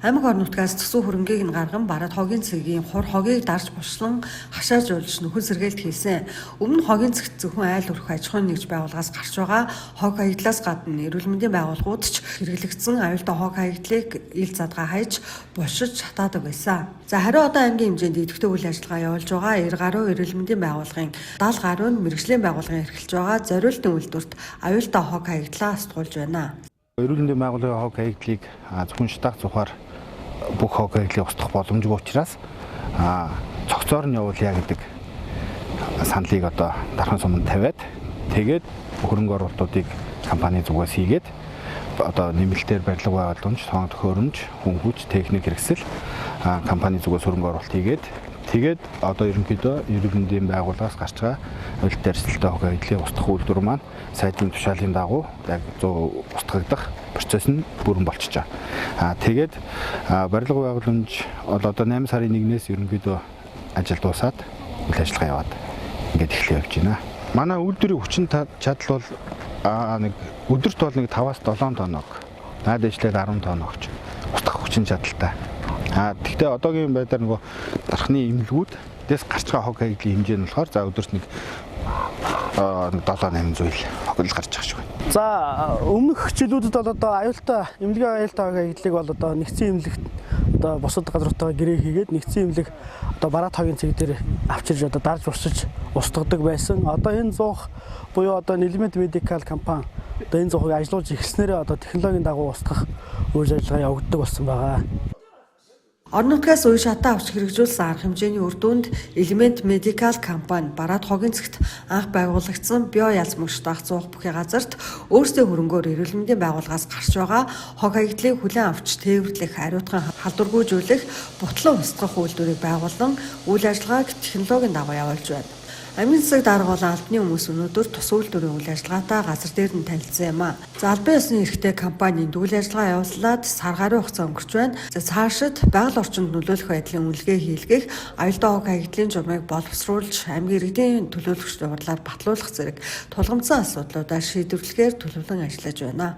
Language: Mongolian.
Аймаг орон нутгаас төсөв хөрөнгийг нь гарган бараад хогийн цэгийн хур хогийг дарж бушлан хашааж уулж нөхөн сэргээлт хийсэн. Өмнө хогийн цэгт зөвхөн айл өрх аж ахуйн нэгж байгууллагаас гарч байгаа хог хаягдлаас гадна эрүүл мэндийн байгууллагууд ч хэрэглэгдсэн аюултай хог хаягдлыг ил задгаа хайж булшиж шатаадаг байсан. За хариу одоо аймгийн хэмжээнд идэвхтэй үйл ажиллагаа явуулж байгаа 90 гаруй эрүүл мэндийн байгууллагын 70 гаруй нь мэргэжлийн байгууллагын эрхэлж байгаа зориултын үйлдвэрт аюултай хог хаягдлаа устгуулж байна. Эрүүл мэндийн байгууллагын хог хаягдлыг зөвхөн шатаах зухаар бүх хог хаягдлыг устгах боломжгүй учраас цогцоор нь явуулъя гэдэг саналыг одоо дархан суманд тавиад тэгээд хөрөнгө оруулалтуудыг компани зүгээс хийгээд одоо нэмэлтээр барилга байгууламж, тоон төхөөрөмж, хүн хүч, техник хэрэгсэл компани зүгээс хөрөнгө оруулалт хийгээд тэгээд одоо ерөнхийдөө эрүүл мэндийн байгууллагаас гарч байгаа аюултай эрсдэлтэй хог хаягдлыг устгах үйлдвэр маань сайдын тушаалын дагуу яг 100 устгагдах процесс нь бүрэн болчихж байгаа. Тэгээд барилга байгууламж одоо 8 сарын 1-ээс ерөнхийдөө ажил дуусаад үйл ажиллагаа яваад ингээд эхлэе явж байна. Манай үйлдвэрийн хүчин чадал бол нэг өдөрт бол нэг 5-аас 7 тоног, найд ижлээд 10 тоног ч устгах хүчин чадалтай. Гэхдээ одоогийн байдлаар нөгөө дархны эмнэлгүүд дэс гарч байгаа хог хаягдлын хэмжээ нь болохоор за өдөрт нэг 7-8 зүйл хогл гарч байгаа шүү. За өмнөх жилүүдэд бол одоо аюултай эмнэлгийн аюултай хог хаягдлыг бол одоо нэгдсэн эмнэлэгт одоо бусад газруудтайгаа гэрээ хийгээд нэгдсэн эмнэлэг одоо бараат хогийн цэг дээр авчирж одоо дарж урсаж устгадаг байсан. Одоо энэ 100 буюу одоо Element Medical компани одоо энэ 100-ыг ажиллуулж эхэлснээрээ одоо технологийн дагуу устгах үйл ажиллагаа явагддаг болсон байгаа. Орон нутгаас үе шатаа авч хэрэгжүүлсэн арга хэмжээний үр дүнд Element Medical компани бараат хогийн цэгт анх байгуулагдсан био ялзмагш даах 100 бүхий газарт өөрсдийн хөрөнгөөр эрүүл мэндийн байгууллагаас гарч байгаа хог хаягдлыг хүлээн авч тээвэрлэх, хариуцсан халдваргүйжүүлэх, бутлан устгах үйлдвэрийг байгуулан үйл ажиллагааг технологийн дагуу явуулж байна. Амин засаг дарга болон албаны хүмүүс өнөөдөр тус үйлдвэрийн үйл ажиллагаатай газар дээр нь танилцсан юм а. За албан ёсны эрхтэй компанид үйл ажиллагаа явуулаад сар гаруй хугацаа өнгөрч байна. За цаашид байгаль орчинд нөлөөлөх байдлын үнэлгээ хийлгэх, аюултай хог хаягдлын журмыг боловсруулж, аймгийн иргэдийн төлөөлөгч дурлалаар батлуулах зэрэг тулгамдсан асуудлуудаа шийдвэрлэхээр төлөвлөн ажиллаж байна.